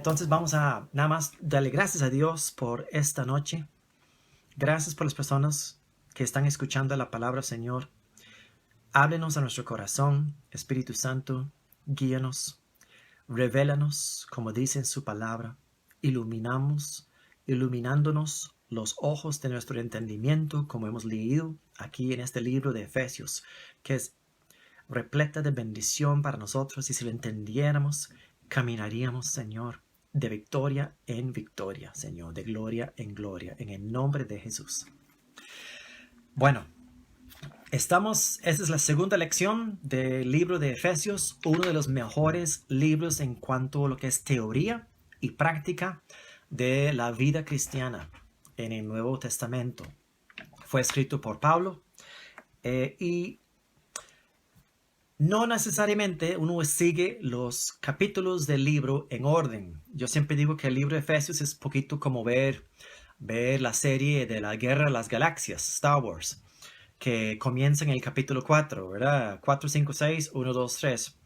Entonces vamos a nada más darle gracias a Dios por esta noche. Gracias por las personas que están escuchando la palabra, Señor. Háblenos a nuestro corazón, Espíritu Santo, guíanos, revélanos, como dice en su palabra, iluminándonos los ojos de nuestro entendimiento, como hemos leído aquí en este libro de Efesios, que es repleta de bendición para nosotros, y si lo entendiéramos, caminaríamos, Señor, de victoria en victoria, Señor, de gloria en gloria, en el nombre de Jesús. Bueno, esta es la segunda lección del libro de Efesios, uno de los mejores libros en cuanto a lo que es teoría y práctica de la vida cristiana en el Nuevo Testamento. Fue escrito por Pablo y no necesariamente uno sigue los capítulos del libro en orden. Yo siempre digo que el libro de Efesios es poquito como ver la serie de la Guerra de las Galaxias, Star Wars, que comienza en el capítulo 4, ¿verdad? 4, 5, 6, 1, 2, 3.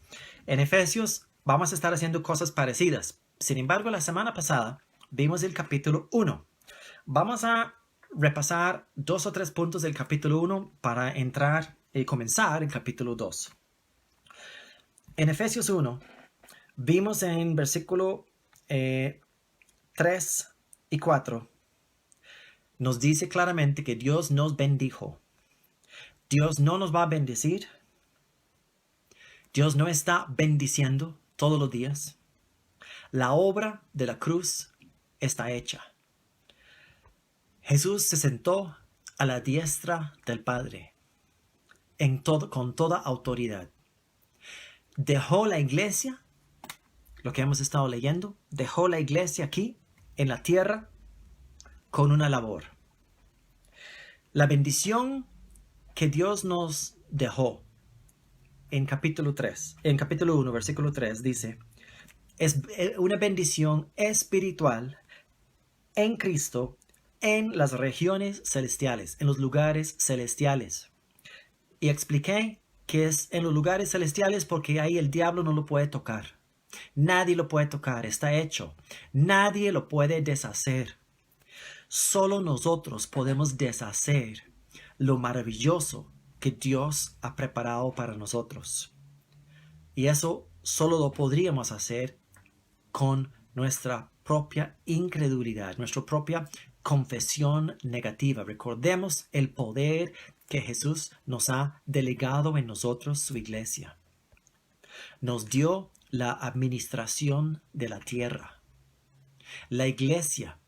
En Efesios vamos a estar haciendo cosas parecidas. Sin embargo, la semana pasada vimos el capítulo 1. Vamos a repasar 2 o 3 puntos del capítulo 1 para entrar y comenzar el capítulo 2. En Efesios 1, vimos en versículo 3 y 4, nos dice claramente que Dios nos bendijo. Dios no nos va a bendecir. Dios no está bendiciendo todos los días. La obra de la cruz está hecha. Jesús se sentó a la diestra del Padre con toda autoridad. Dejó la iglesia, lo que hemos estado leyendo, dejó la iglesia aquí en la tierra con una labor. La bendición que Dios nos dejó en capítulo 1, versículo 3, dice, es una bendición espiritual en Cristo en las regiones celestiales, en los lugares celestiales. Y expliqué que es en los lugares celestiales porque ahí el diablo no lo puede tocar. Nadie lo puede tocar, está hecho. Nadie lo puede deshacer. Solo nosotros podemos deshacer lo maravilloso que Dios ha preparado para nosotros. Y eso solo lo podríamos hacer con nuestra propia incredulidad, nuestra propia confesión negativa. Recordemos el poder que Jesús nos ha delegado en nosotros, su iglesia. Nos dio la administración de la tierra. La iglesia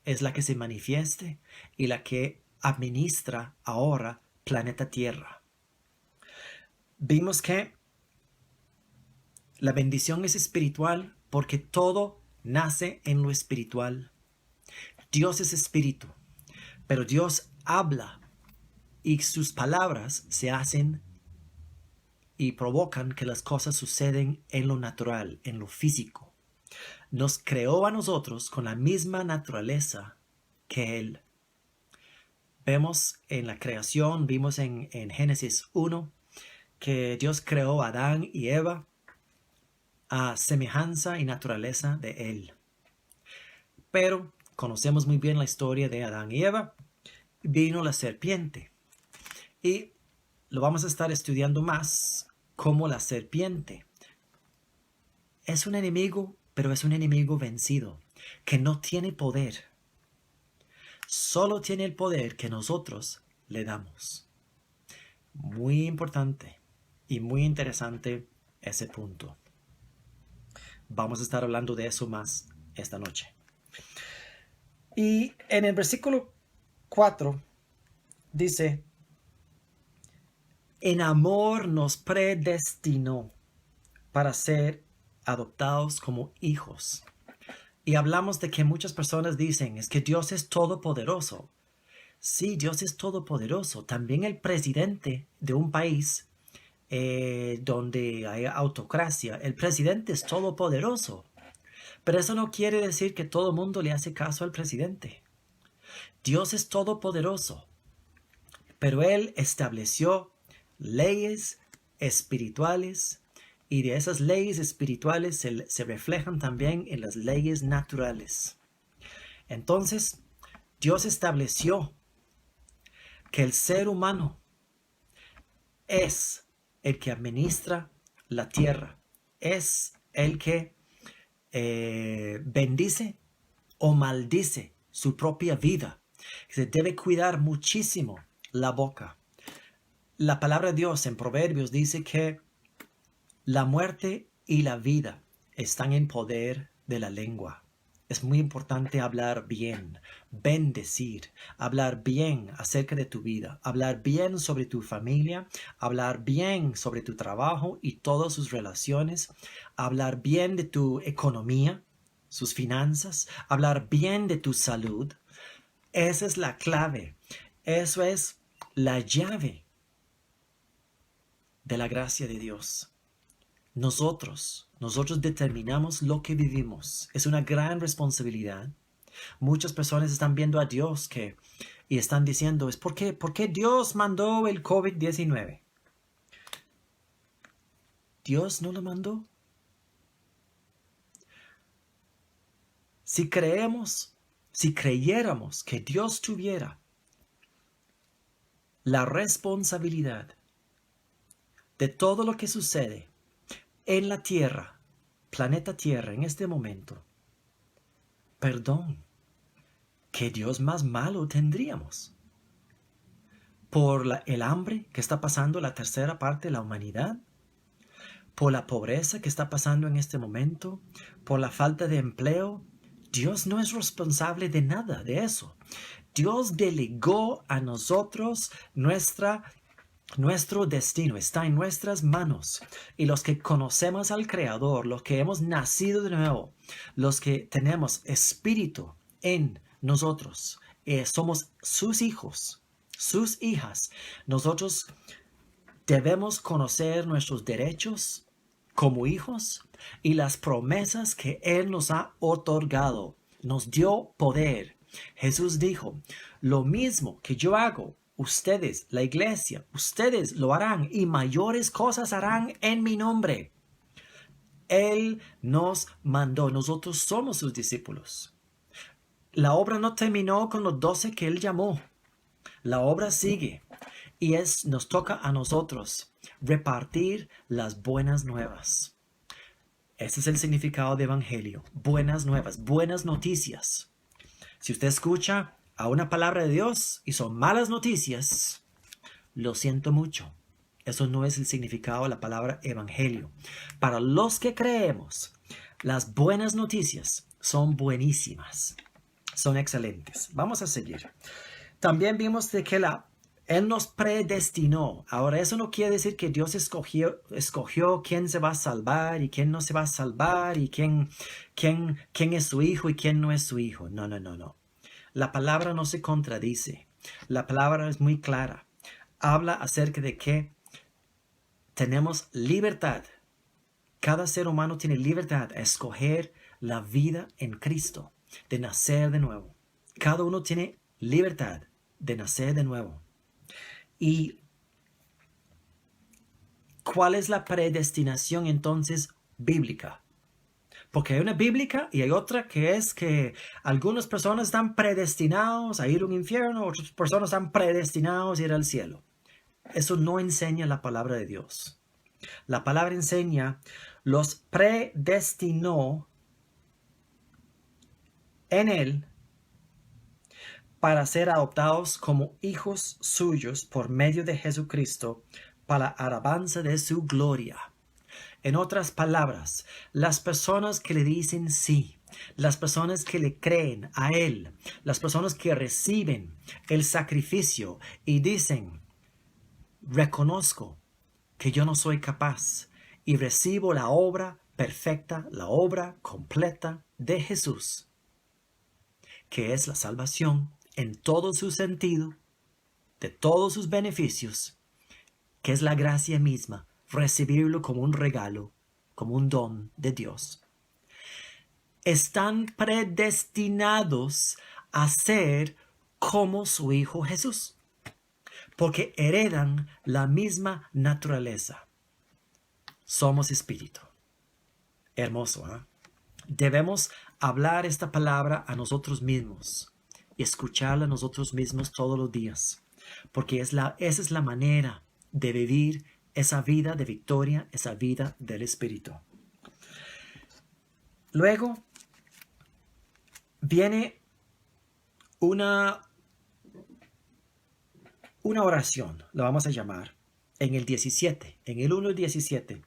es la que se manifieste y la que administra ahora planeta Tierra. Vimos que la bendición es espiritual porque todo nace en lo espiritual. Dios es espíritu, pero Dios habla y sus palabras se hacen y provocan que las cosas suceden en lo natural, en lo físico. Nos creó a nosotros con la misma naturaleza que Él. Vemos en la creación, vimos en Génesis 1, que Dios creó a Adán y Eva a semejanza y naturaleza de Él. Pero conocemos muy bien la historia de Adán y Eva. Vino la serpiente. Y lo vamos a estar estudiando más como la serpiente. Es un enemigo, pero es un enemigo vencido, que no tiene poder. Solo tiene el poder que nosotros le damos. Muy importante y muy interesante ese punto. Vamos a estar hablando de eso más esta noche. Y en el versículo 4 dice, en amor nos predestinó para ser adoptados como hijos. Y hablamos de que muchas personas dicen, es que Dios es todopoderoso. Sí, Dios es todopoderoso. También el presidente de un país donde hay autocracia, el presidente es todopoderoso. Pero eso no quiere decir que todo el mundo le hace caso al presidente. Dios es todopoderoso, pero Él estableció leyes espirituales Y de esas leyes espirituales se reflejan también en las leyes naturales. Entonces, Dios estableció que el ser humano es el que administra la tierra, es el que bendice o maldice su propia vida. Se debe cuidar muchísimo la boca. La palabra de Dios en Proverbios dice que la muerte y la vida están en poder de la lengua. Es muy importante hablar bien, bendecir, hablar bien acerca de tu vida, hablar bien sobre tu familia, hablar bien sobre tu trabajo y todas sus relaciones, hablar bien de tu economía, sus finanzas, hablar bien de tu salud. Esa es la clave. Eso es la llave de la gracia de Dios. Nosotros determinamos lo que vivimos. Es una gran responsabilidad. Muchas personas están viendo a Dios y están diciendo, ¿por qué Dios mandó el COVID-19? ¿Dios no lo mandó? Si creyéramos que Dios tuviera la responsabilidad de todo lo que sucede en la Tierra, planeta Tierra, en este momento, perdón, ¿qué Dios más malo tendríamos? ¿Por el hambre que está pasando la tercera parte de la humanidad? ¿Por la pobreza que está pasando en este momento? ¿Por la falta de empleo? Dios no es responsable de nada de eso. Dios delegó a nosotros nuestro destino, está en nuestras manos. Y los que conocemos al Creador, los que hemos nacido de nuevo, los que tenemos espíritu en nosotros, somos sus hijos, sus hijas. Nosotros debemos conocer nuestros derechos como hijos y las promesas que Él nos ha otorgado. Nos dio poder. Jesús dijo, lo mismo que yo hago, ustedes, la iglesia, ustedes lo harán y mayores cosas harán en mi nombre. Él nos mandó, nosotros somos sus discípulos. La obra no terminó con los 12 que Él llamó. La obra sigue y nos toca a nosotros repartir las buenas nuevas. Ese es el significado de evangelio. Buenas nuevas, buenas noticias. Si usted escucha a una palabra de Dios y son malas noticias, lo siento mucho. Eso no es el significado de la palabra evangelio. Para los que creemos, las buenas noticias son buenísimas, son excelentes. Vamos a seguir. También vimos de que Él nos predestinó. Ahora, eso no quiere decir que Dios escogió quién se va a salvar y quién no se va a salvar y quién es su hijo y quién no es su hijo. No. La palabra no se contradice. La palabra es muy clara. Habla acerca de que tenemos libertad. Cada ser humano tiene libertad a escoger la vida en Cristo, de nacer de nuevo. Cada uno tiene libertad de nacer de nuevo. ¿Y cuál es la predestinación entonces bíblica? Porque hay una bíblica y hay otra que es que algunas personas están predestinados a ir a un infierno, otras personas están predestinados a ir al cielo. Eso no enseña la palabra de Dios. La palabra enseña, los predestinó en Él para ser adoptados como hijos suyos por medio de Jesucristo, para la alabanza de su gloria. En otras palabras, las personas que le dicen sí, las personas que le creen a Él, las personas que reciben el sacrificio y dicen, reconozco que yo no soy capaz y recibo la obra perfecta, la obra completa de Jesús, que es la salvación en todo su sentido, de todos sus beneficios, que es la gracia misma, recibirlo como un regalo, como un don de Dios. Están predestinados a ser como su Hijo Jesús, porque heredan la misma naturaleza. somos espíritu. Hermoso, ¿eh? Debemos hablar esta palabra a nosotros mismos y escucharla a nosotros mismos todos los días, porque esa es la manera de vivir esa vida de victoria, esa vida del espíritu. Luego viene una oración, la vamos a llamar, en el 17, en el 1:17.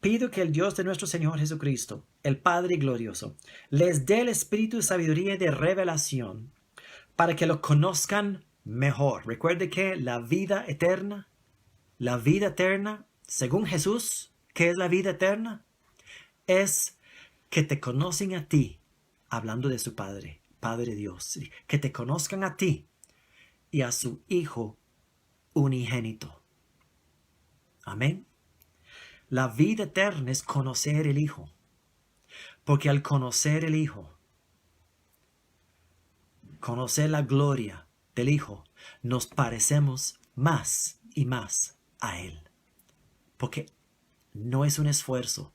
Pido que el Dios de nuestro Señor Jesucristo, el Padre glorioso, les dé el espíritu de sabiduría y de revelación para que lo conozcan mejor. Recuerde que la vida eterna, según Jesús, ¿qué es la vida eterna? Es que te conocen a ti, hablando de su Padre, Padre Dios, que te conozcan a ti y a su Hijo unigénito. Amén. La vida eterna es conocer el Hijo, porque al conocer el Hijo, conocer la gloria del Hijo, nos parecemos más y más a Él, porque no es un esfuerzo,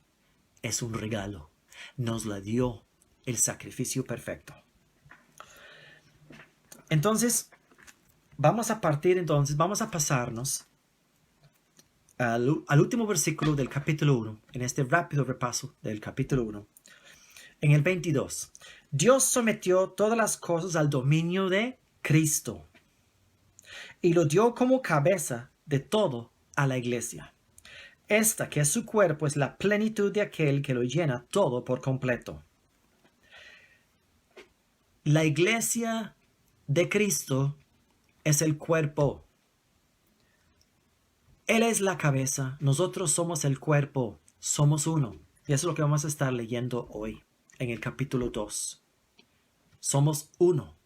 es un regalo. Nos la dio el sacrificio perfecto. Entonces, vamos a pasarnos al último versículo del capítulo 1, en este rápido repaso del capítulo 1, en el 22. Dios sometió todas las cosas al dominio de Cristo y lo dio como cabeza de todo a la iglesia. Esta, que es su cuerpo, es la plenitud de aquel que lo llena todo por completo. La iglesia de Cristo es el cuerpo. Él es la cabeza, nosotros somos el cuerpo, somos uno. Y eso es lo que vamos a estar leyendo hoy, en el capítulo 2. Somos uno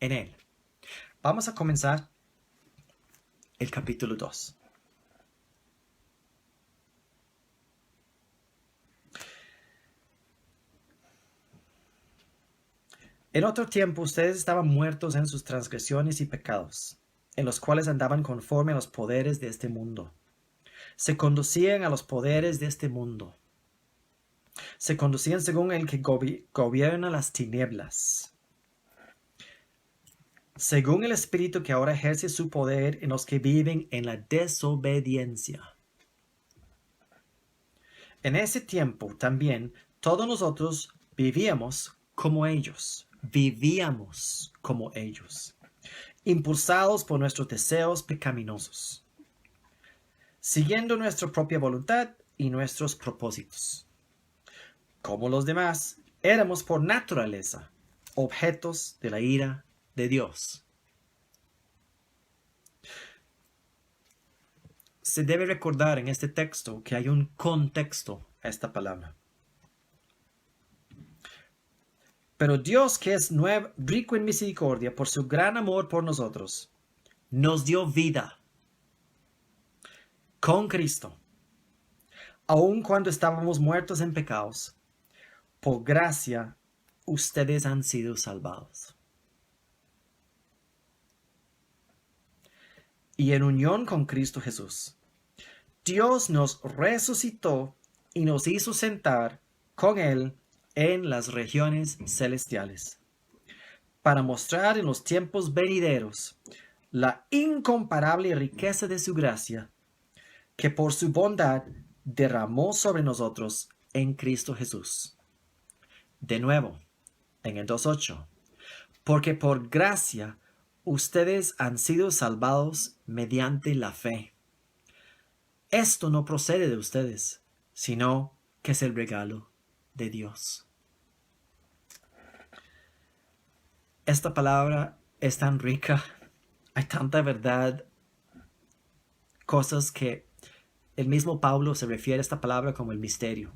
en Él. Vamos a comenzar el capítulo 2. En otro tiempo ustedes estaban muertos en sus transgresiones y pecados, en los cuales andaban conforme a los poderes de este mundo. Se conducían a los poderes de este mundo. Se conducían según el que gobierna las tinieblas, según el espíritu que ahora ejerce su poder en los que viven en la desobediencia. En ese tiempo también todos nosotros vivíamos como ellos, impulsados por nuestros deseos pecaminosos, siguiendo nuestra propia voluntad y nuestros propósitos. Como los demás, éramos por naturaleza objetos de la ira de Dios. Se debe recordar en este texto que hay un contexto a esta palabra. Pero Dios, que es rico en misericordia por su gran amor por nosotros, nos dio vida con Cristo, aun cuando estábamos muertos en pecados. Por gracia, ustedes han sido salvados. Y en unión con Cristo Jesús, Dios nos resucitó y nos hizo sentar con Él en las regiones celestiales, para mostrar en los tiempos venideros la incomparable riqueza de su gracia, que por su bondad derramó sobre nosotros en Cristo Jesús. De nuevo, en el 2:8, porque por gracia ustedes han sido salvados mediante la fe. Esto no procede de ustedes, sino que es el regalo de Dios. Esta palabra es tan rica, hay tanta verdad, cosas que el mismo Pablo se refiere a esta palabra como el misterio,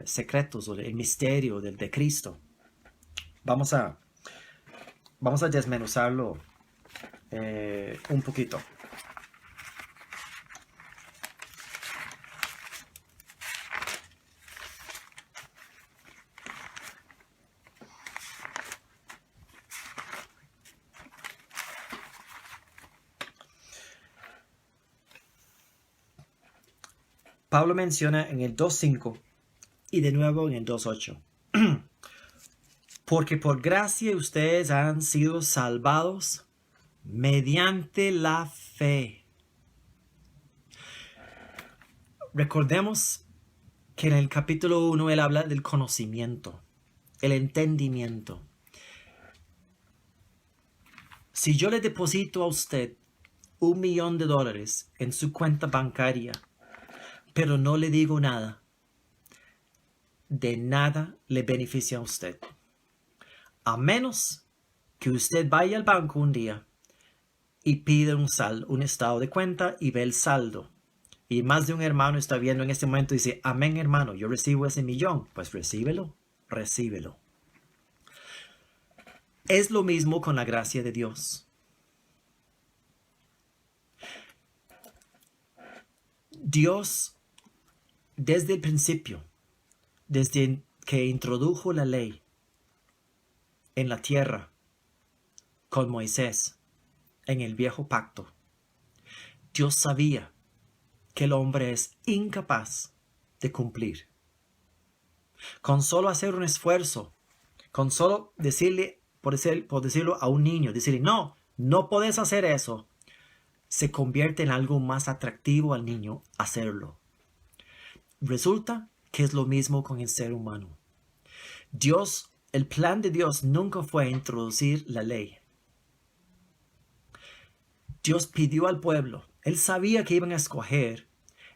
secretos o el misterio de Cristo. Vamos a desmenuzarlo un poquito. Pablo menciona en el 2.5 y de nuevo en el 2.8. Porque por gracia ustedes han sido salvados mediante la fe. Recordemos que en el capítulo 1 él habla del conocimiento, el entendimiento. Si yo le deposito a usted $1,000,000 en su cuenta bancaria, pero no le digo nada, de nada le beneficia a usted. A menos que usted vaya al banco un día y pida un estado de cuenta y ve el saldo. Y más de un hermano está viendo en este momento y dice, amén hermano, yo recibo ese $1,000,000. Pues recíbelo. Es lo mismo con la gracia de Dios. Dios, desde el principio, desde que introdujo la ley en la tierra con Moisés en el viejo pacto, Dios sabía que el hombre es incapaz de cumplir. Con solo hacer un esfuerzo, con solo decirle, por decirlo a un niño, decirle, no puedes hacer eso, se convierte en algo más atractivo al niño hacerlo. Resulta que es lo mismo con el ser humano. El plan de Dios nunca fue introducir la ley. Dios pidió al pueblo, él sabía que iban a escoger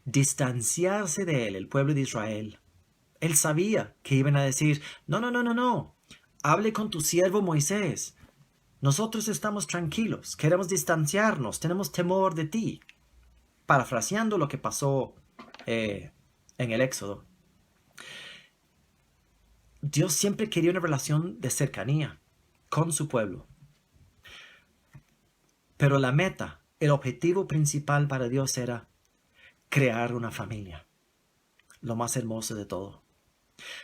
distanciarse de él, el pueblo de Israel. Él sabía que iban a decir, no, hable con tu siervo Moisés. Nosotros estamos tranquilos, queremos distanciarnos, tenemos temor de ti. Parafraseando lo que pasó en el Éxodo. Dios siempre quería una relación de cercanía con su pueblo. Pero la meta, el objetivo principal para Dios era crear una familia. Lo más hermoso de todo.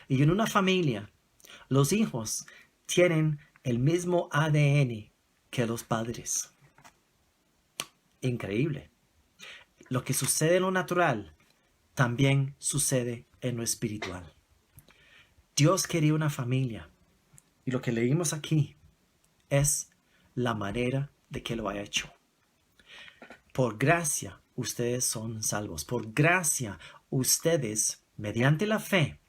Y en una familia, los hijos tienen el mismo ADN que los padres. Increíble. Lo que sucede en lo natural también sucede en lo espiritual. Dios quería una familia. Y lo que leímos aquí es la manera de que lo ha hecho. Por gracia, ustedes son salvos. Por gracia, ustedes, mediante la fe,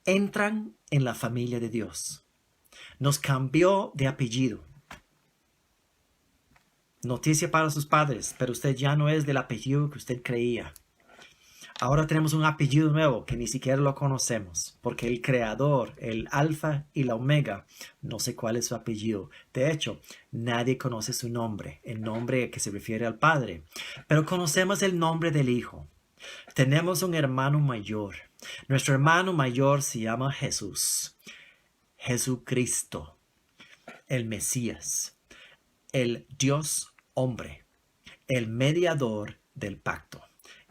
entran en la familia de Dios. Nos cambió de apellido. Noticia para sus padres, pero usted ya no es del apellido que usted creía. Ahora tenemos un apellido nuevo que ni siquiera lo conocemos, porque el creador, el alfa y la omega, no sé cuál es su apellido. De hecho, nadie conoce su nombre, el nombre que se refiere al Padre, pero conocemos el nombre del Hijo. Tenemos un hermano mayor. Nuestro hermano mayor se llama Jesús. Jesucristo, el Mesías, el Dios hombre, el mediador del pacto.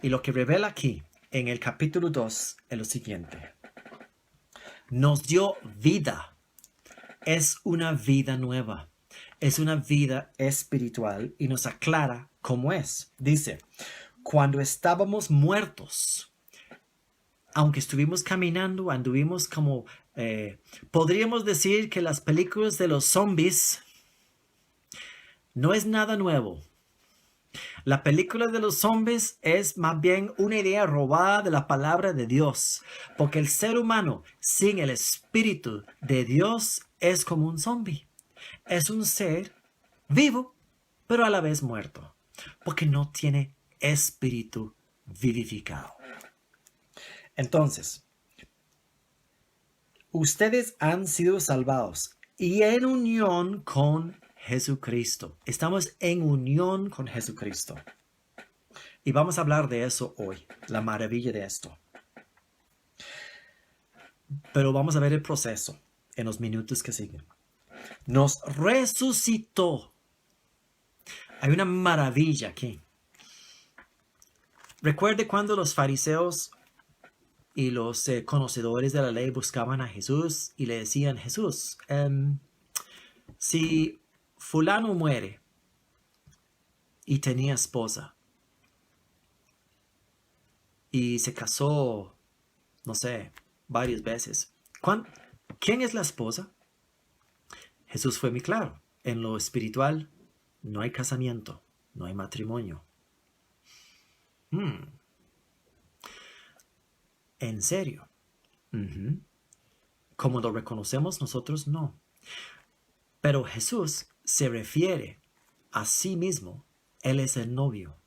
Y lo que revela aquí en el capítulo 2 es lo siguiente. Nos dio vida. Es una vida nueva. Es una vida espiritual y nos aclara cómo es. Dice, cuando estábamos muertos, aunque estuvimos caminando, anduvimos como, podríamos decir que las películas de los zombies no es nada nuevo. La película de los zombies es más bien una idea robada de la palabra de Dios, porque el ser humano sin el Espíritu de Dios es como un zombie. Es un ser vivo, pero a la vez muerto, porque no tiene espíritu vivificado. Entonces, ustedes han sido salvados y en unión con Jesucristo. Estamos en unión con Jesucristo. Y vamos a hablar de eso hoy, la maravilla de esto. Pero vamos a ver el proceso en los minutos que siguen. Nos resucitó. Hay una maravilla aquí. Recuerde cuando los fariseos y los conocedores de la ley buscaban a Jesús y le decían, Jesús, si fulano muere y tenía esposa y se casó, no sé, varias veces. ¿Quién es la esposa? Jesús fue muy claro. En lo espiritual no hay casamiento, no hay matrimonio. ¿En serio? Como lo reconocemos nosotros, no. Pero Jesús se refiere a sí mismo. Él es el novio.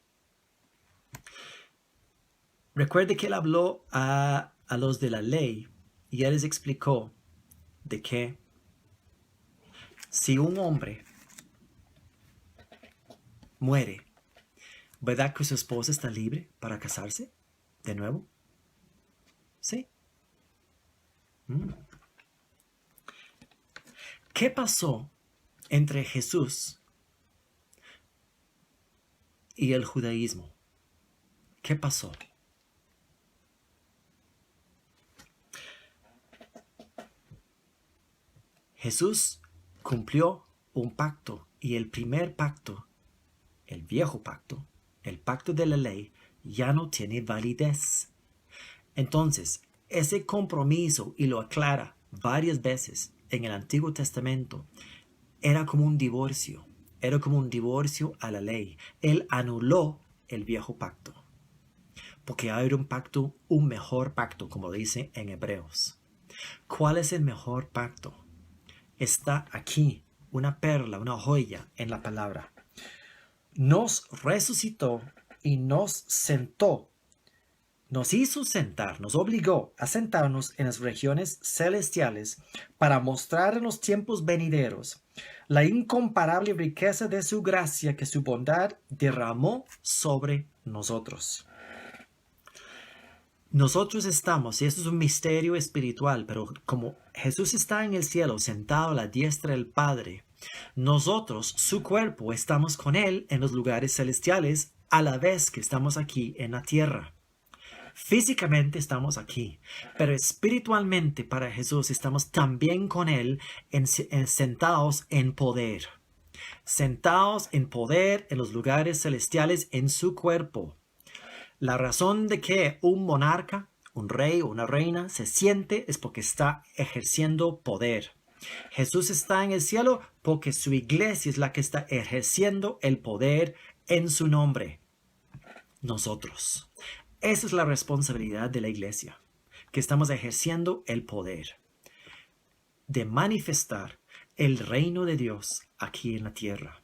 Recuerde que él habló a los de la ley y él les explicó de que si un hombre muere, ¿verdad que su esposa está libre para casarse de nuevo? Sí. ¿Qué pasó entre Jesús y el judaísmo? ¿Qué pasó? Jesús cumplió un pacto y el primer pacto, el viejo pacto, el pacto de la ley, ya no tiene validez. Entonces, ese compromiso, y lo aclara varias veces en el Antiguo Testamento, era como un divorcio a la ley. Él anuló el viejo pacto, porque hay un pacto, un mejor pacto, como dice en Hebreos. ¿Cuál es el mejor pacto? Está aquí, una perla, una joya en la palabra. Nos resucitó y nos sentó. Nos hizo sentar, nos obligó a sentarnos en las regiones celestiales para mostrar en los tiempos venideros la incomparable riqueza de su gracia que su bondad derramó sobre nosotros. Nosotros estamos, y esto es un misterio espiritual, pero como Jesús está en el cielo sentado a la diestra del Padre, nosotros, su cuerpo, estamos con Él en los lugares celestiales a la vez que estamos aquí en la tierra. Físicamente estamos aquí, pero espiritualmente para Jesús estamos también con Él sentados en poder. Sentados en poder en los lugares celestiales en su cuerpo. La razón de que un monarca, un rey o una reina se siente es porque está ejerciendo poder. Jesús está en el cielo porque su iglesia es la que está ejerciendo el poder en su nombre. Nosotros. Esa es la responsabilidad de la iglesia, que estamos ejerciendo el poder de manifestar el reino de Dios aquí en la tierra.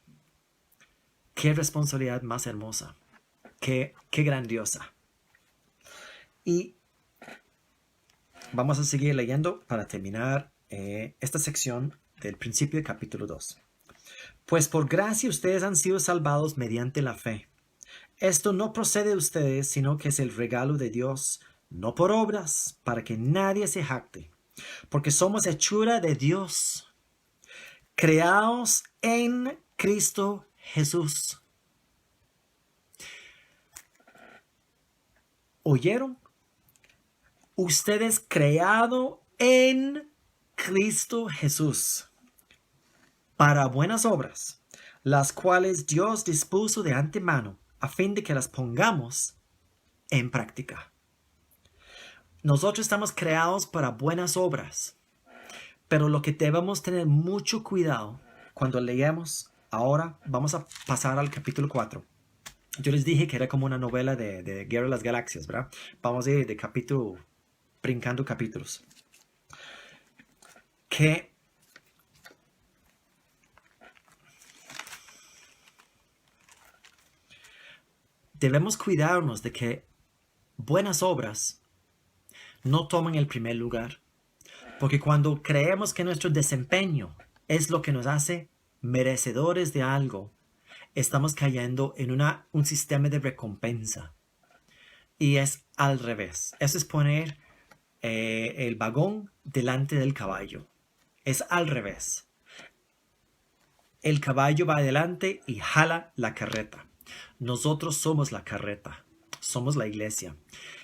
Qué responsabilidad más hermosa, qué grandiosa. Y vamos a seguir leyendo para terminar esta sección del principio del capítulo 2. Pues por gracia ustedes han sido salvados mediante la fe. Esto no procede de ustedes, sino que es el regalo de Dios, no por obras, para que nadie se jacte, porque somos hechura de Dios, creados en Cristo Jesús. ¿Oyeron? Ustedes creados en Cristo Jesús, para buenas obras, las cuales Dios dispuso de antemano, a fin de que las pongamos en práctica. Nosotros estamos creados para buenas obras, pero lo que debemos tener mucho cuidado cuando leemos, ahora vamos a pasar al capítulo 4. Yo les dije que era como una novela de Guerra de las Galaxias, ¿verdad? Vamos a ir de capítulo, brincando capítulos. Que debemos cuidarnos de que buenas obras no tomen el primer lugar. Porque cuando creemos que nuestro desempeño es lo que nos hace merecedores de algo, estamos cayendo en un sistema de recompensa. Y es al revés. Eso es poner el vagón delante del caballo. Es al revés. El caballo va adelante y jala la carreta. Nosotros somos la carreta, somos la iglesia.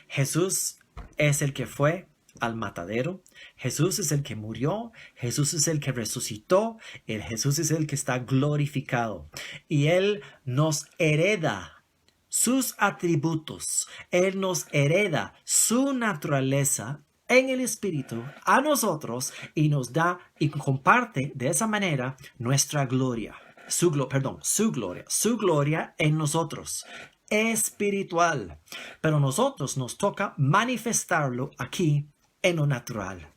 Jesús es el que fue al matadero, Jesús es el que murió, Jesús es el que resucitó, Jesús es el que está glorificado. Y Él nos hereda sus atributos. Él nos hereda su naturaleza en el Espíritu a nosotros y nos da y comparte de esa manera nuestra gloria. Su gloria en nosotros. Espiritual. Pero nosotros nos toca manifestarlo aquí en lo natural.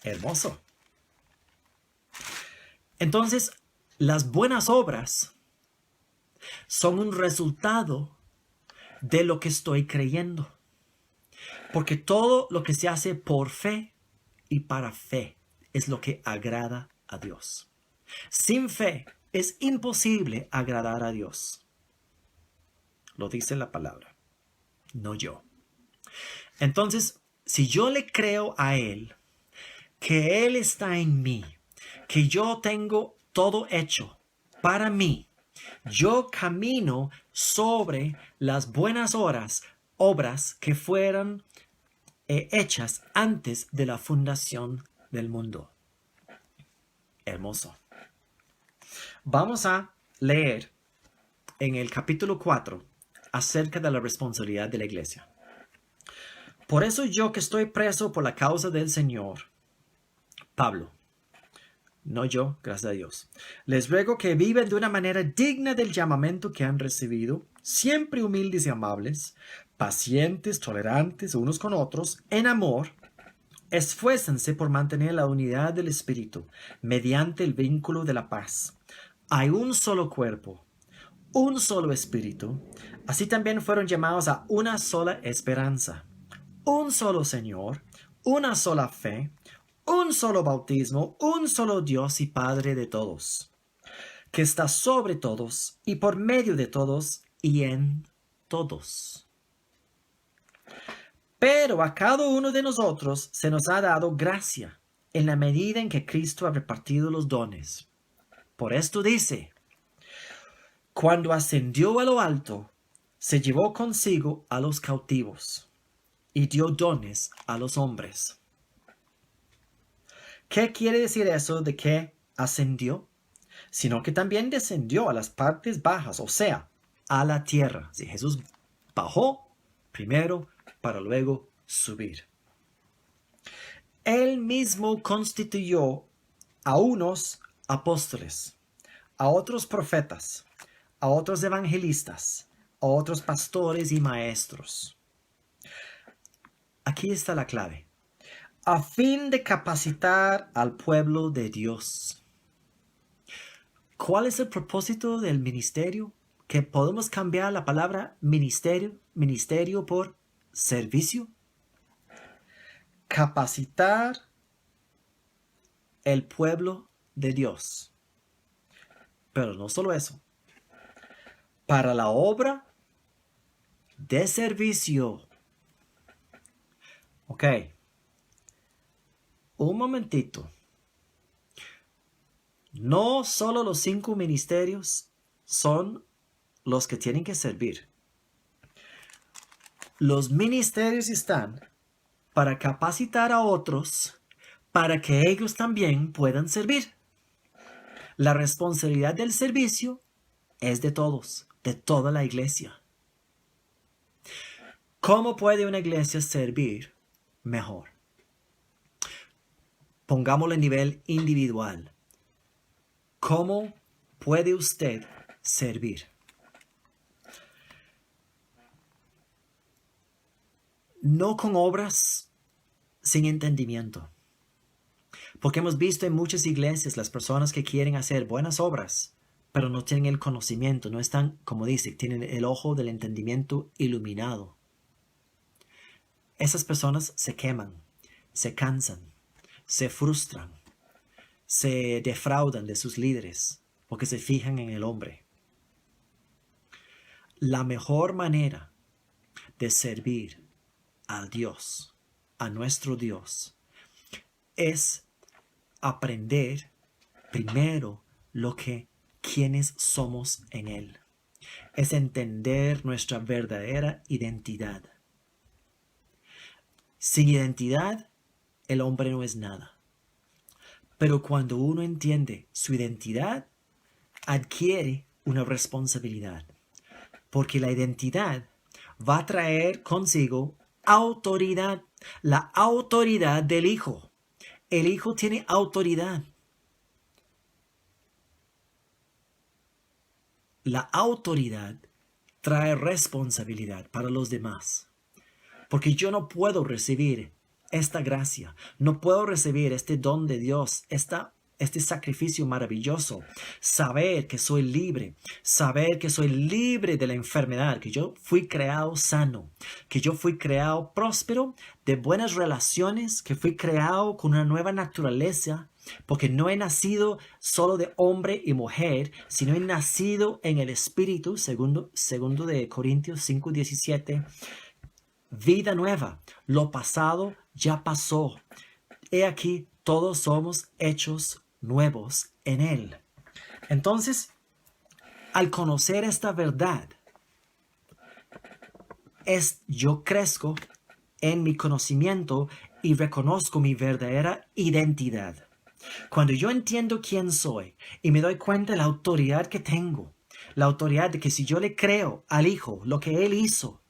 Hermoso. Entonces, las buenas obras son un resultado de lo que estoy creyendo. Porque todo lo que se hace por fe y para fe es lo que agrada a Dios. Sin fe es imposible agradar a Dios. Lo dice la palabra, no yo. Entonces, si yo le creo a Él, que Él está en mí, que yo tengo todo hecho para mí, yo camino sobre las buenas obras que fueran hechas antes de la fundación del mundo. Hermoso. Vamos a leer en el capítulo 4 acerca de la responsabilidad de la iglesia. Por eso yo que estoy preso por la causa del Señor, Pablo, no yo, gracias a Dios, les ruego que vivan de una manera digna del llamamiento que han recibido, siempre humildes y amables, pacientes, tolerantes unos con otros, en amor. Esfuércense por mantener la unidad del Espíritu mediante el vínculo de la paz. Hay un solo cuerpo, un solo Espíritu. Así también fueron llamados a una sola esperanza, un solo Señor, una sola fe, un solo bautismo, un solo Dios y Padre de todos, que está sobre todos y por medio de todos y en todos. Pero a cada uno de nosotros se nos ha dado gracia en la medida en que Cristo ha repartido los dones. Por esto dice, cuando ascendió a lo alto, se llevó consigo a los cautivos y dio dones a los hombres. ¿Qué quiere decir eso de que ascendió? Sino que también descendió a las partes bajas, o sea, a la tierra. Si Jesús bajó primero para luego subir. Él mismo constituyó a unos apóstoles, a otros profetas, a otros evangelistas, a otros pastores y maestros. Aquí está la clave. A fin de capacitar al pueblo de Dios. ¿Cuál es el propósito del ministerio? Que podemos cambiar la palabra ministerio por servicio. Capacitar el pueblo de Dios. Pero no solo eso. Para la obra de servicio. Ok. Un momentito. No solo los 5 ministerios son los que tienen que servir. Los ministerios están para capacitar a otros para que ellos también puedan servir. La responsabilidad del servicio es de todos, de toda la iglesia. ¿Cómo puede una iglesia servir mejor? Pongámoslo a nivel individual. ¿Cómo puede usted servir? No con obras sin entendimiento. Porque hemos visto en muchas iglesias las personas que quieren hacer buenas obras, pero no tienen el conocimiento, no están, como dice, tienen el ojo del entendimiento iluminado. Esas personas se queman, se cansan, se frustran, se defraudan de sus líderes porque se fijan en el hombre. La mejor manera de servir a Dios, a nuestro Dios, es aprender primero quiénes somos en Él. Es entender nuestra verdadera identidad. Sin identidad, el hombre no es nada. Pero cuando uno entiende su identidad, adquiere una responsabilidad. Porque la identidad va a traer consigo autoridad. La autoridad del Hijo. El Hijo tiene autoridad. La autoridad trae responsabilidad para los demás. Porque yo no puedo recibir esta gracia, no puedo recibir este don de Dios, este sacrificio maravilloso, saber que soy libre de la enfermedad, que yo fui creado sano, que yo fui creado próspero, de buenas relaciones, que fui creado con una nueva naturaleza, porque no he nacido solo de hombre y mujer, sino he nacido en el Espíritu, segundo de Corintios 5:17. Vida nueva, lo pasado ya pasó. He aquí, todos somos hechos nuevos en Él. Entonces, al conocer esta verdad, yo crezco en mi conocimiento y reconozco mi verdadera identidad. Cuando yo entiendo quién soy y me doy cuenta de la autoridad que tengo, la autoridad de que si yo le creo al Hijo lo que Él hizo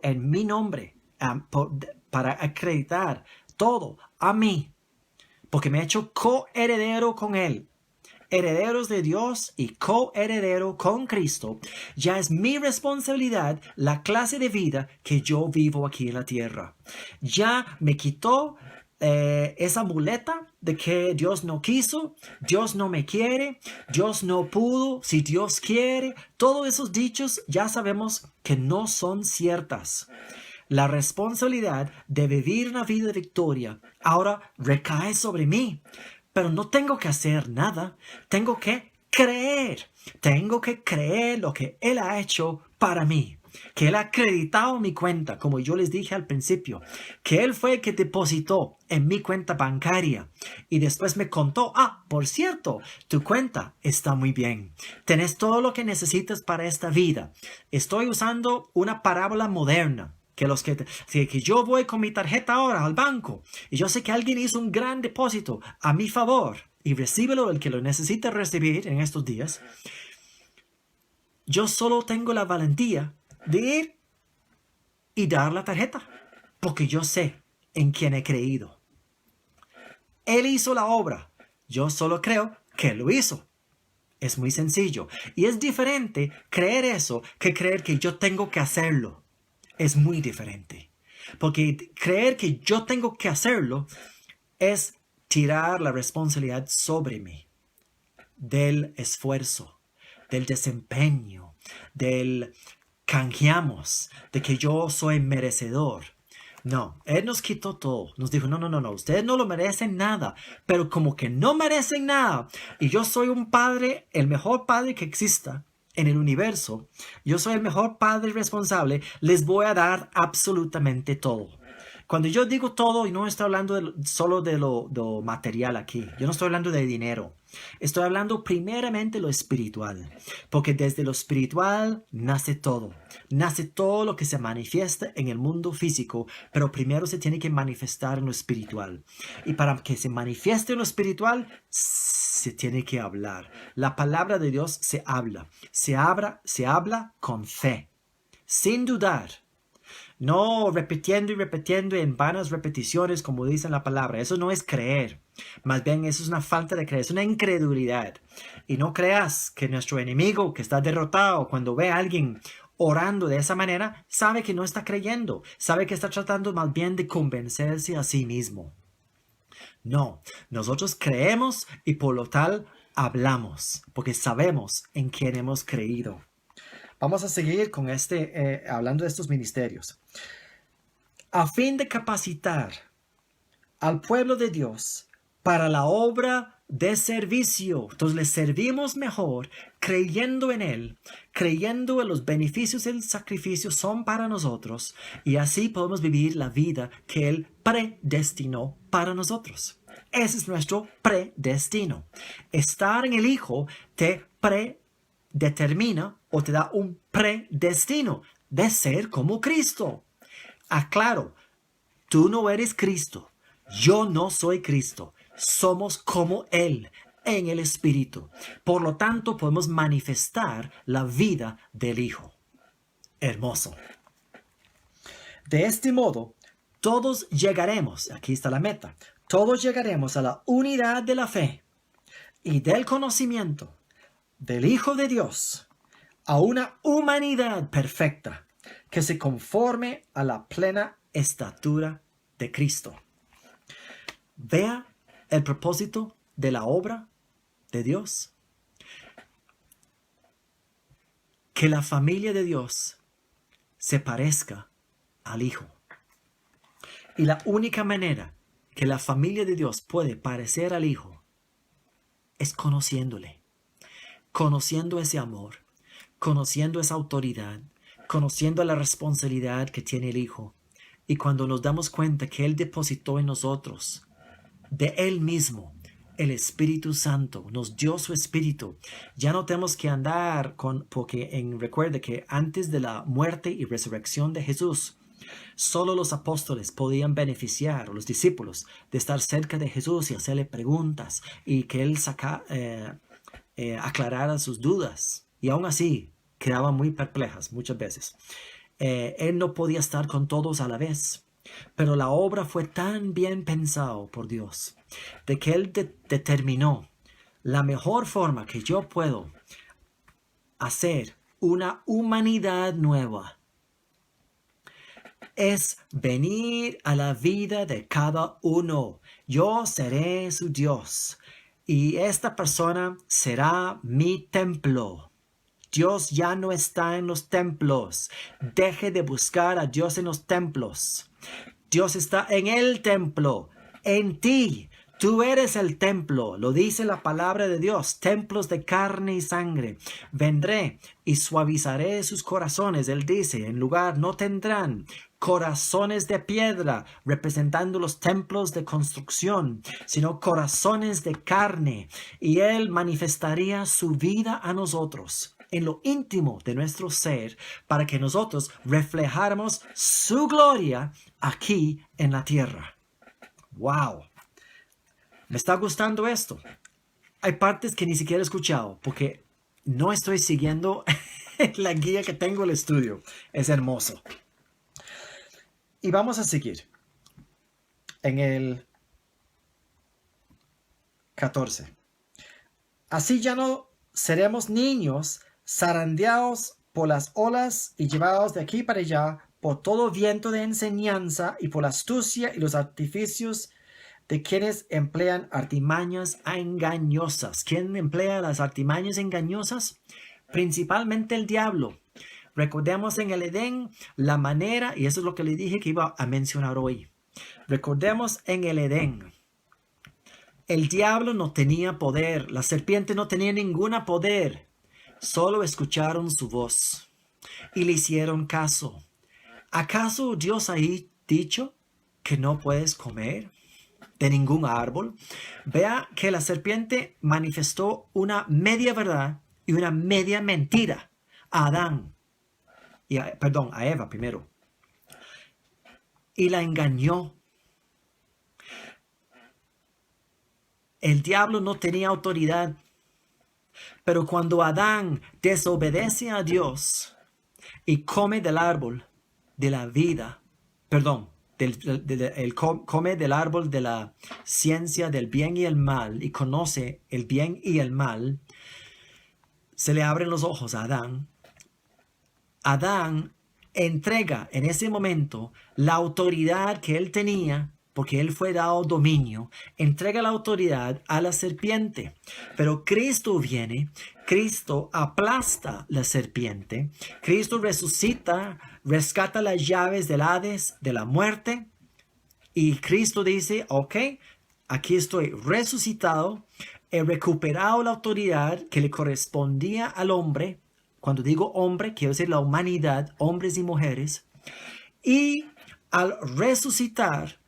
en mi nombre, para acreditar todo a mí, porque me ha hecho coheredero con Él, herederos de Dios y coheredero con Cristo, ya es mi responsabilidad la clase de vida que yo vivo aquí en la tierra. Ya me quitó esa muleta de que Dios no quiso, Dios no me quiere, Dios no pudo, si Dios quiere. Todos esos dichos ya sabemos que no son ciertas. La responsabilidad de vivir una vida de victoria ahora recae sobre mí. Pero no tengo que hacer nada. Tengo que creer. Tengo que creer lo que Él ha hecho para mí. Que Él ha acreditado mi cuenta, como yo les dije al principio. Que Él fue el que depositó en mi cuenta bancaria. Y después me contó, por cierto, tu cuenta está muy bien. Tenés todo lo que necesitas para esta vida. Estoy usando una parábola moderna. Que yo voy con mi tarjeta ahora al banco y yo sé que alguien hizo un gran depósito a mi favor y recíbelo el que lo necesite recibir en estos días. Yo solo tengo la valentía de ir y dar la tarjeta porque yo sé en quién he creído. Él hizo la obra. Yo solo creo que lo hizo. Es muy sencillo. Y es diferente creer eso que creer que yo tengo que hacerlo. Es muy diferente. Porque creer que yo tengo que hacerlo es tirar la responsabilidad sobre mí. Del esfuerzo, del desempeño, del canjeamos, de que yo soy merecedor. No, Él nos quitó todo. Nos dijo, no, ustedes no lo merecen nada. Pero como que no merecen nada. Y yo soy un padre, el mejor padre que exista en el universo, yo soy el mejor padre responsable, les voy a dar absolutamente todo. Cuando yo digo todo, y no estoy hablando solo de lo material aquí, yo no estoy hablando de dinero, estoy hablando primeramente de lo espiritual, porque desde lo espiritual nace todo lo que se manifiesta en el mundo físico, pero primero se tiene que manifestar en lo espiritual, y para que se manifieste en lo espiritual, se tiene que hablar. La palabra de Dios se habla con fe, sin dudar. No repitiendo y repitiendo en vanas repeticiones como dice la palabra. Eso no es creer. Más bien eso es una falta de creer, es una incredulidad. Y no creas que nuestro enemigo que está derrotado cuando ve a alguien orando de esa manera, sabe que no está creyendo. Sabe que está tratando más bien de convencerse a sí mismo. No, nosotros creemos y por lo tal hablamos, porque sabemos en quién hemos creído. Vamos a seguir con hablando de estos ministerios. A fin de capacitar al pueblo de Dios para la obra de servicio. Entonces le servimos mejor creyendo en Él, creyendo en los beneficios del sacrificio son para nosotros y así podemos vivir la vida que Él predestinó para nosotros. Ese es nuestro predestino. Estar en el Hijo te predetermina o te da un predestino de ser como Cristo. Aclaro, tú no eres Cristo. Yo no soy Cristo. Somos como Él. en el Espíritu. Por lo tanto, podemos manifestar la vida del Hijo. Hermoso. De este modo, todos llegaremos, aquí está la meta, todos llegaremos a la unidad de la fe y del conocimiento del Hijo de Dios, a una humanidad perfecta que se conforme a la plena estatura de Cristo. Vea el propósito de la obra de Dios. Que la familia de Dios se parezca al Hijo. Y la única manera que la familia de Dios puede parecer al Hijo es conociéndole, conociendo ese amor, conociendo esa autoridad, conociendo la responsabilidad que tiene el Hijo. Y cuando nos damos cuenta que Él depositó en nosotros de Él mismo, el Espíritu Santo, nos dio su Espíritu. Ya no tenemos que andar porque recuerde que antes de la muerte y resurrección de Jesús, solo los apóstoles podían beneficiar, o los discípulos, de estar cerca de Jesús y hacerle preguntas y que Él aclarara sus dudas. Y aún así, quedaban muy perplejas muchas veces. Él no podía estar con todos a la vez. Pero la obra fue tan bien pensado por Dios, de que Él determinó la mejor forma que yo puedo hacer una humanidad nueva es venir a la vida de cada uno. Yo seré su Dios y esta persona será mi templo. Dios ya no está en los templos. Deje de buscar a Dios en los templos. Dios está en el templo, en ti. Tú eres el templo, lo dice la palabra de Dios, templos de carne y sangre. Vendré y suavizaré sus corazones, Él dice, en lugar no tendrán corazones de piedra, representando los templos de construcción, sino corazones de carne. Y Él manifestaría su vida a nosotros en lo íntimo de nuestro ser, para que nosotros reflejáramos su gloria aquí en la tierra. ¡Wow! ¿Me está gustando esto? Hay partes que ni siquiera he escuchado, porque no estoy siguiendo la guía que tengo en el estudio. Es hermoso. Y vamos a seguir en el 14. Así ya no seremos niños zarandeados por las olas y llevados de aquí para allá por todo viento de enseñanza y por la astucia y los artificios de quienes emplean artimañas engañosas. ¿Quién emplea las artimañas engañosas? Principalmente el diablo. Recordemos en el Edén la manera, y eso es lo que le dije que iba a mencionar hoy. Recordemos en el Edén. El diablo no tenía poder, la serpiente no tenía ningún poder. Solo escucharon su voz y le hicieron caso. ¿Acaso Dios ha dicho que no puedes comer de ningún árbol? Vea que la serpiente manifestó una media verdad y una media mentira a Adán. A Eva primero. Y la engañó. El diablo no tenía autoridad. Pero cuando Adán desobedece a Dios y come del árbol de la vida, come del árbol de la ciencia del bien y el mal y conoce el bien y el mal, se le abren los ojos a Adán. Adán entrega en ese momento la autoridad que él tenía, porque él fue dado dominio, entrega la autoridad a la serpiente. Pero Cristo viene, Cristo aplasta la serpiente, Cristo resucita, rescata las llaves del Hades, de la muerte, y Cristo dice, ok, aquí estoy resucitado, he recuperado la autoridad que le correspondía al hombre. Cuando digo hombre, quiero decir la humanidad, hombres y mujeres. Y al resucitar,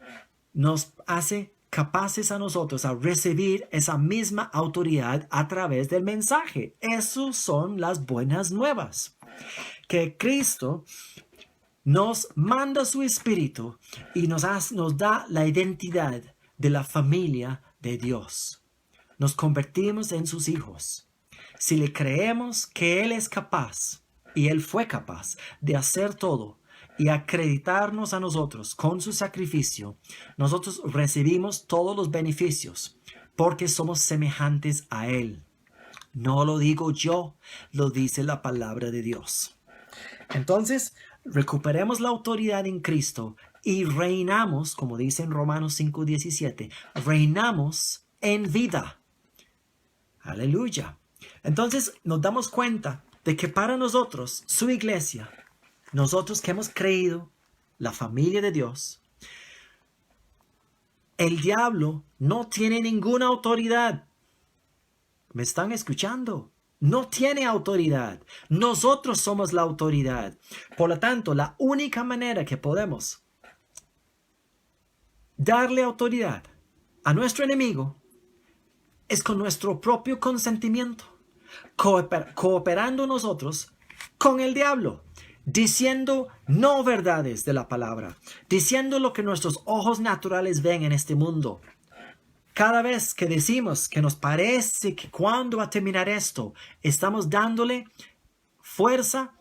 nos hace capaces a nosotros a recibir esa misma autoridad a través del mensaje. Esas son las buenas nuevas. Que Cristo nos manda su Espíritu y nos da la identidad de la familia de Dios. nos convertimos en sus hijos. Si le creemos que Él es capaz, y Él fue capaz de hacer todo, y acreditarnos a nosotros con su sacrificio, nosotros recibimos todos los beneficios, porque somos semejantes a Él. No lo digo yo, lo dice la palabra de Dios. Entonces, recuperemos la autoridad en Cristo y reinamos, como dice en Romanos 5:17, reinamos en vida. Aleluya. Entonces, nos damos cuenta de que para nosotros, su iglesia, nosotros que hemos creído, la familia de Dios, el diablo no tiene ninguna autoridad. ¿Me están escuchando? No tiene autoridad. Nosotros somos la autoridad. Por lo tanto, la única manera que podemos darle autoridad a nuestro enemigo es con nuestro propio consentimiento, cooperando nosotros con el diablo, diciendo no verdades de la palabra, diciendo lo que nuestros ojos naturales ven en este mundo. Cada vez que decimos que nos parece que cuándo va a terminar esto, estamos dándole fuerza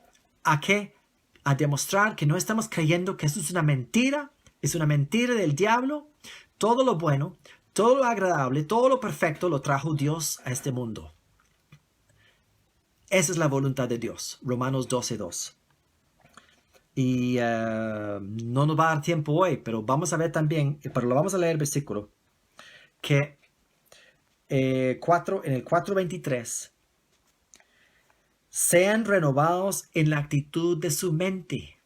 a demostrar que no estamos creyendo que eso es una mentira del diablo. Todo lo bueno, todo lo agradable, todo lo perfecto lo trajo Dios a este mundo. Esa es la voluntad de Dios, Romanos 12:2. Y no nos va a dar tiempo hoy, pero vamos a ver también, pero lo vamos a leer el versículo, que en el 4:23, sean renovados en la actitud de su mente.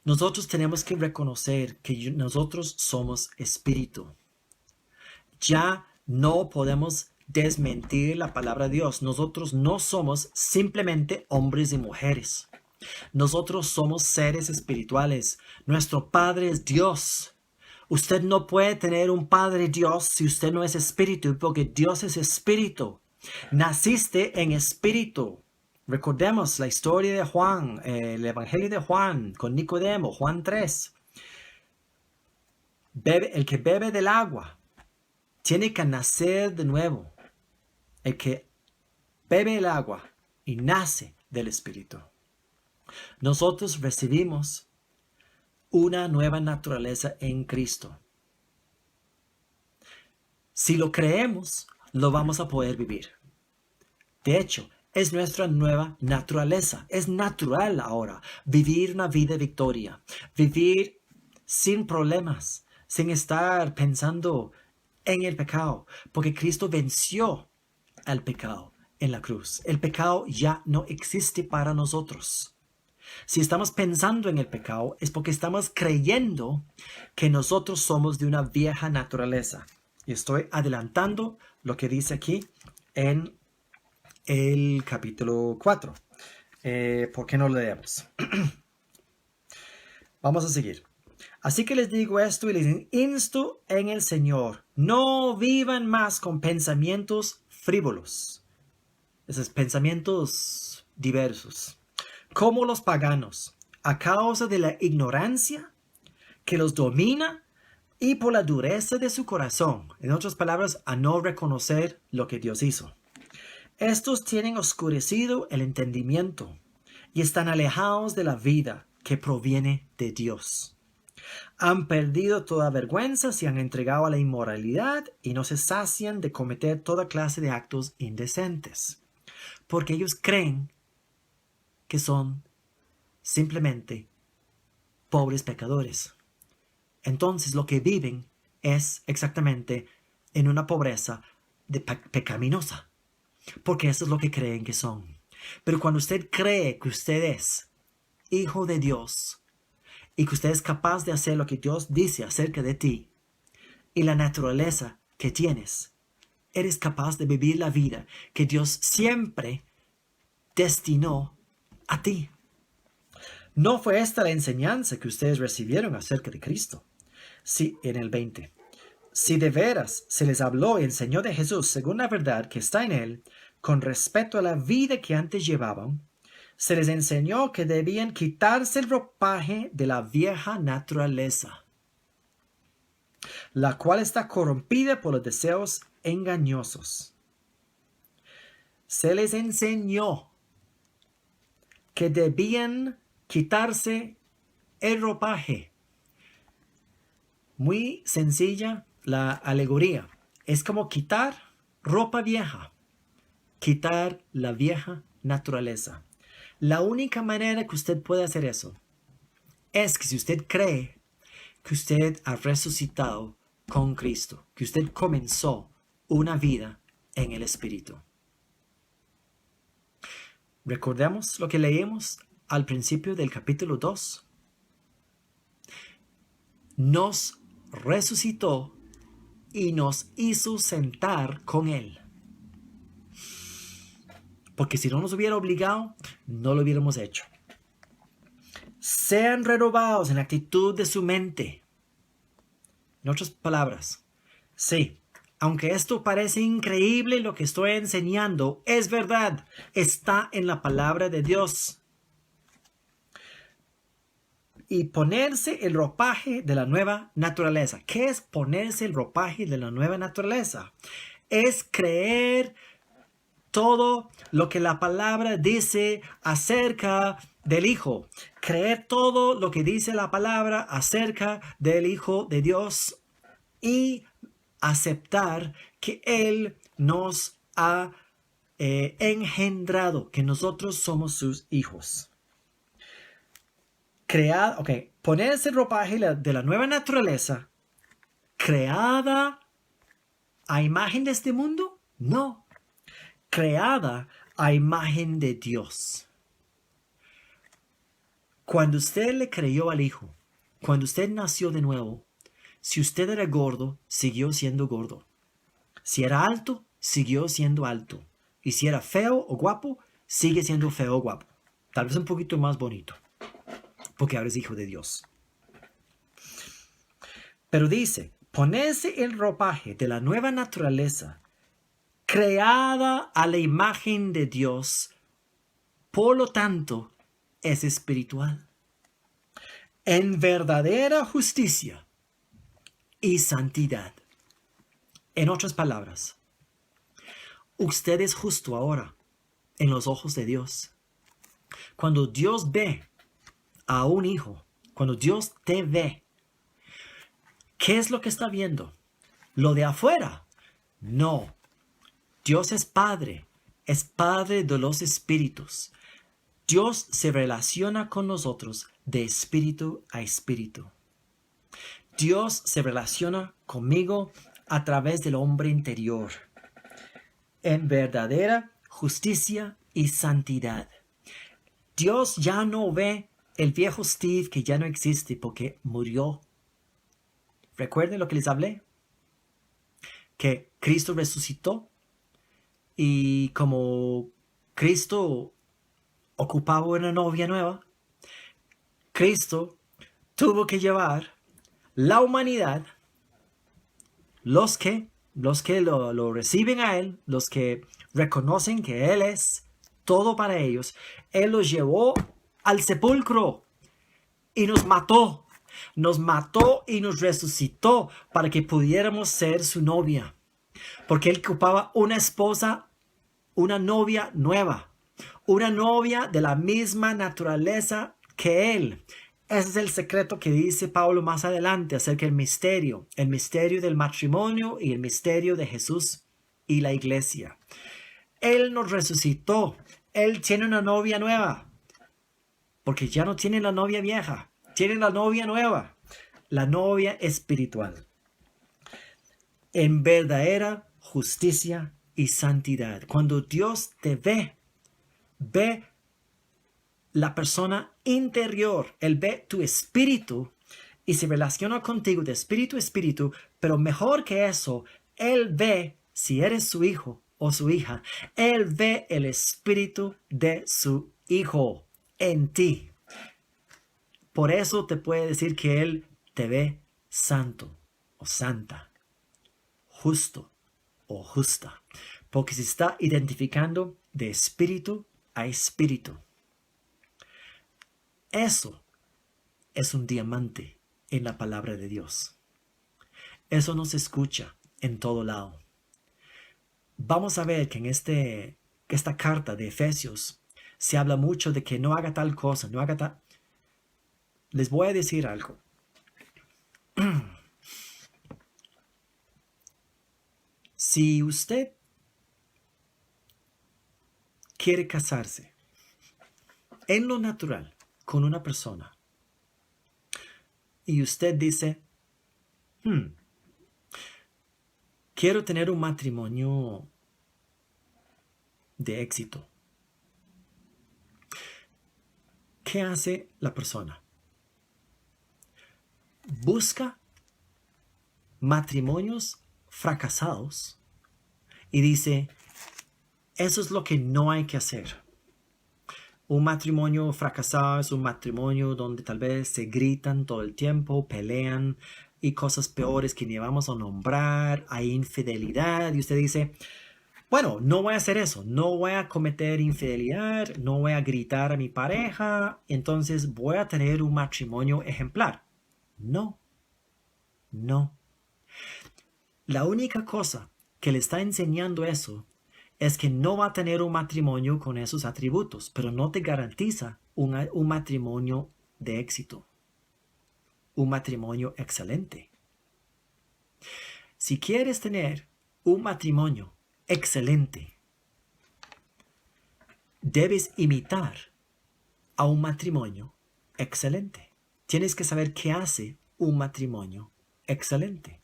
Nosotros tenemos que reconocer que nosotros somos espíritu. Ya no podemos desmentir la palabra de Dios. Nosotros no somos simplemente hombres y mujeres. Nosotros somos seres espirituales. Nuestro Padre es Dios. Usted no puede tener un Padre Dios si usted no es espíritu, porque Dios es espíritu. Naciste en espíritu. Recordemos la historia de Juan, el Evangelio de Juan con Nicodemo, Juan 3. El que bebe del agua tiene que nacer de nuevo. El que bebe el agua y nace del Espíritu. Nosotros recibimos una nueva naturaleza en Cristo. Si lo creemos, lo vamos a poder vivir. De hecho, es nuestra nueva naturaleza. Es natural ahora vivir una vida de victoria. Vivir sin problemas, sin estar pensando en el pecado. Porque Cristo venció al pecado en la cruz. El pecado ya no existe para nosotros. Si estamos pensando en el pecado, es porque estamos creyendo que nosotros somos de una vieja naturaleza. Y estoy adelantando lo que dice aquí en el capítulo 4. ¿Por qué no lo leemos? Vamos a seguir. Así que les digo esto y les insto en el Señor. No vivan más con pensamientos frívolos. Esos pensamientos diversos. Como los paganos, a causa de la ignorancia que los domina y por la dureza de su corazón. En otras palabras, a no reconocer lo que Dios hizo. Estos tienen oscurecido el entendimiento y están alejados de la vida que proviene de Dios. Han perdido toda vergüenza, se han entregado a la inmoralidad y no se sacian de cometer toda clase de actos indecentes. Porque ellos creen que son simplemente pobres pecadores. Entonces lo que viven es exactamente en una pobreza pecaminosa. Porque eso es lo que creen que son. Pero cuando usted cree que usted es hijo de Dios y que usted es capaz de hacer lo que Dios dice acerca de ti y la naturaleza que tienes, eres capaz de vivir la vida que Dios siempre destinó a ti. ¿No fue esta la enseñanza que ustedes recibieron acerca de Cristo? Sí, en el 20. Si de veras se les habló y enseñó de Jesús según la verdad que está en él, con respecto a la vida que antes llevaban, se les enseñó que debían quitarse el ropaje de la vieja naturaleza, la cual está corrompida por los deseos engañosos. Se les enseñó que debían quitarse el ropaje. Muy sencilla la alegoría. Es como quitar ropa vieja, quitar la vieja naturaleza. La única manera que usted puede hacer eso es que si usted cree que usted ha resucitado con Cristo, que usted comenzó una vida en el Espíritu. Recordemos lo que leímos al principio del capítulo 2. Nos resucitó y nos hizo sentar con Él. Porque si no nos hubiera obligado, no lo hubiéramos hecho. Sean renovados en la actitud de su mente. En otras palabras, sí, aunque esto parece increíble lo que estoy enseñando, es verdad, está en la palabra de Dios. Y ponerse el ropaje de la nueva naturaleza. ¿Qué es ponerse el ropaje de la nueva naturaleza? Es creer todo lo que la palabra dice acerca del Hijo. Creer todo lo que dice la palabra acerca del Hijo de Dios y aceptar que Él nos ha engendrado, que nosotros somos sus hijos. Ponerse el ropaje de la nueva naturaleza, creada a imagen de este mundo, no, creada a imagen de Dios. Cuando usted le creyó al Hijo, cuando usted nació de nuevo, si usted era gordo, siguió siendo gordo. Si era alto, siguió siendo alto. Y si era feo o guapo, sigue siendo feo o guapo. Tal vez un poquito más bonito, porque ahora es hijo de Dios. Pero dice, ponerse el ropaje de la nueva naturaleza, creada a la imagen de Dios, por lo tanto, es espiritual. En verdadera justicia y santidad. En otras palabras, usted es justo ahora en los ojos de Dios. Cuando Dios ve a un hijo, cuando Dios te ve, ¿qué es lo que está viendo? ¿Lo de afuera? No. Dios es Padre de los espíritus. Dios se relaciona con nosotros de espíritu a espíritu. Dios se relaciona conmigo a través del hombre interior, en verdadera justicia y santidad. Dios ya no ve el viejo Steve que ya no existe porque murió. ¿Recuerden lo que les hablé? Que Cristo resucitó y como Cristo ocupaba una novia nueva, Cristo tuvo que llevar la humanidad, los que lo reciben a Él, los que reconocen que Él es todo para ellos, Él los llevó al sepulcro y nos mató y nos resucitó para que pudiéramos ser su novia, porque Él ocupaba una esposa, una novia nueva, una novia de la misma naturaleza que Él. Ese es el secreto que dice Pablo más adelante acerca del misterio del matrimonio y el misterio de Jesús y la iglesia. Él nos resucitó. Él tiene una novia nueva, porque ya no tiene la novia vieja, tiene la novia nueva, la novia espiritual. En verdadera justicia y santidad. Cuando Dios te ve la persona interior, Él ve tu espíritu y se relaciona contigo de espíritu a espíritu, pero mejor que eso, Él ve, si eres su hijo o su hija, Él ve el espíritu de su hijo en ti. Por eso te puede decir que Él te ve santo o santa, justo o justa, porque se está identificando de espíritu a espíritu. Eso es un diamante en la palabra de Dios. Eso no se escucha en todo lado. vamos a ver que en esta carta de Efesios se habla mucho de que no haga tal cosa, no haga tal. Les voy a decir algo. Si usted quiere casarse en lo natural con una persona y usted dice, quiero tener un matrimonio de éxito, ¿qué hace la persona? Busca matrimonios fracasados y dice, eso es lo que no hay que hacer. Un matrimonio fracasado es un matrimonio donde tal vez se gritan todo el tiempo, pelean y cosas peores que ni vamos a nombrar, hay infidelidad y usted dice, bueno, no voy a hacer eso, no voy a cometer infidelidad, no voy a gritar a mi pareja, entonces voy a tener un matrimonio ejemplar. No. La única cosa que le está enseñando eso es que no va a tener un matrimonio con esos atributos, pero no te garantiza un matrimonio de éxito, un matrimonio excelente. Si quieres tener un matrimonio excelente, debes imitar a un matrimonio excelente. Tienes que saber qué hace un matrimonio excelente.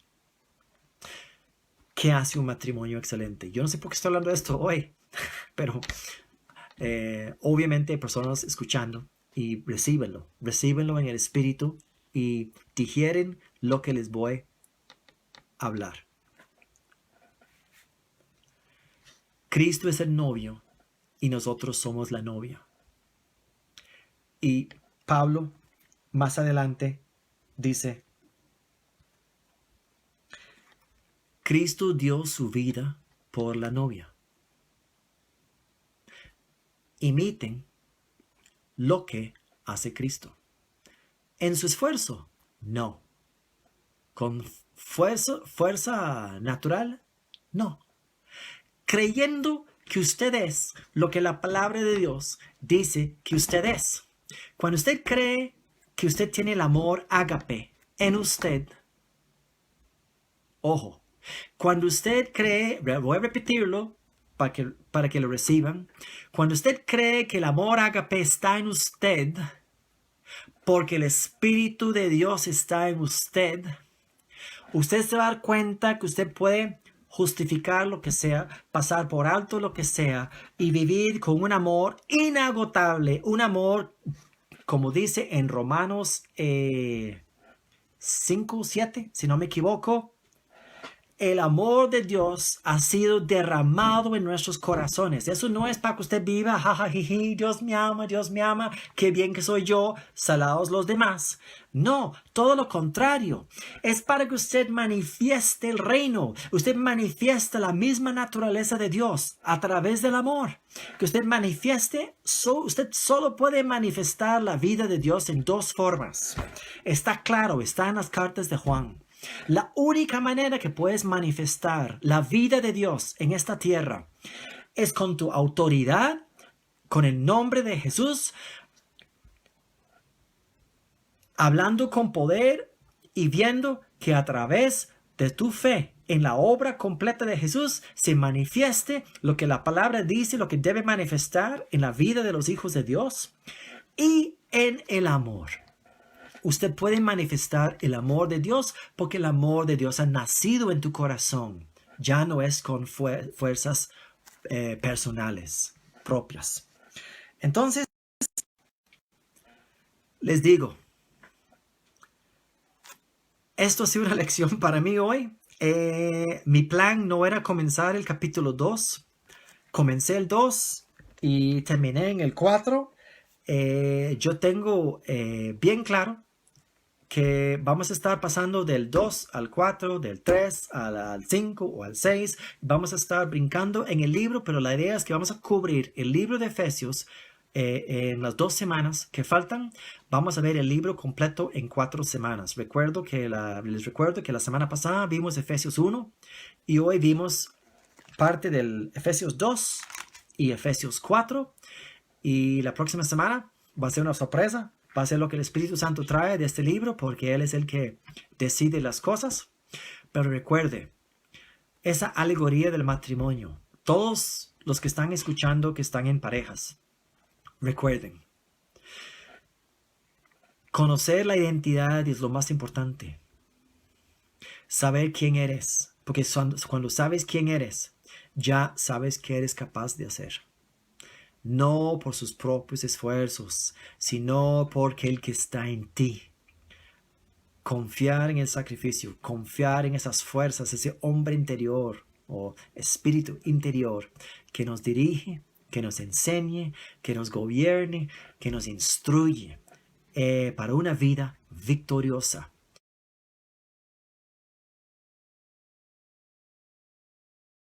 ¿Qué hace un matrimonio excelente? Yo no sé por qué estoy hablando de esto hoy, pero obviamente hay personas escuchando y recíbenlo en el espíritu y digieren lo que les voy a hablar. Cristo es el novio y nosotros somos la novia. Y Pablo más adelante dice, Cristo dio su vida por la novia. Imiten lo que hace Cristo. ¿En su esfuerzo? No. ¿Con fuerza natural? No. Creyendo que usted es lo que la palabra de Dios dice que usted es. Cuando usted cree que usted tiene el amor ágape en usted, ojo, cuando usted cree, voy a repetirlo para que lo reciban, cuando usted cree que el amor ágape está en usted, porque el Espíritu de Dios está en usted, usted se va a dar cuenta que usted puede justificar lo que sea, pasar por alto lo que sea y vivir con un amor inagotable, un amor, como dice en Romanos 5:7, si no me equivoco. El amor de Dios ha sido derramado en nuestros corazones. Eso no es para que usted viva, jajajiji, Dios me ama, qué bien que soy yo, salados los demás. No, todo lo contrario. Es para que usted manifieste el reino. Usted manifiesta la misma naturaleza de Dios a través del amor. Que usted manifieste, usted solo puede manifestar la vida de Dios en dos formas. Está claro, está en las cartas de Juan. La única manera que puedes manifestar la vida de Dios en esta tierra es con tu autoridad, con el nombre de Jesús, hablando con poder y viendo que a través de tu fe en la obra completa de Jesús se manifieste lo que la palabra dice, lo que debe manifestar en la vida de los hijos de Dios y en el amor. Usted puede manifestar el amor de Dios porque el amor de Dios ha nacido en tu corazón. Ya no es con fuerzas personales propias. Entonces, les digo, esto ha sido una lección para mí hoy. Mi plan no era comenzar el capítulo 2. Comencé el 2 y terminé en el 4. Yo tengo bien claro que vamos a estar pasando del 2 al 4, del 3 al 5 o al 6. Vamos a estar brincando en el libro, pero la idea es que vamos a cubrir el libro de Efesios en las 2 semanas que faltan. Vamos a ver el libro completo en 4 semanas. Les recuerdo que la semana pasada vimos Efesios 1 y hoy vimos parte del Efesios 2 y Efesios 4. Y la próxima semana va a ser una sorpresa. Va a ser lo que el Espíritu Santo trae de este libro, porque Él es el que decide las cosas. Pero recuerde, esa alegoría del matrimonio, todos los que están escuchando que están en parejas, recuerden, conocer la identidad es lo más importante. Saber quién eres, porque cuando sabes quién eres, ya sabes qué eres capaz de hacer. No por sus propios esfuerzos, sino porque el que está en ti. Confiar en el sacrificio, confiar en esas fuerzas, ese hombre interior o espíritu interior que nos dirige, que nos enseñe, que nos gobierne, que nos instruye para una vida victoriosa.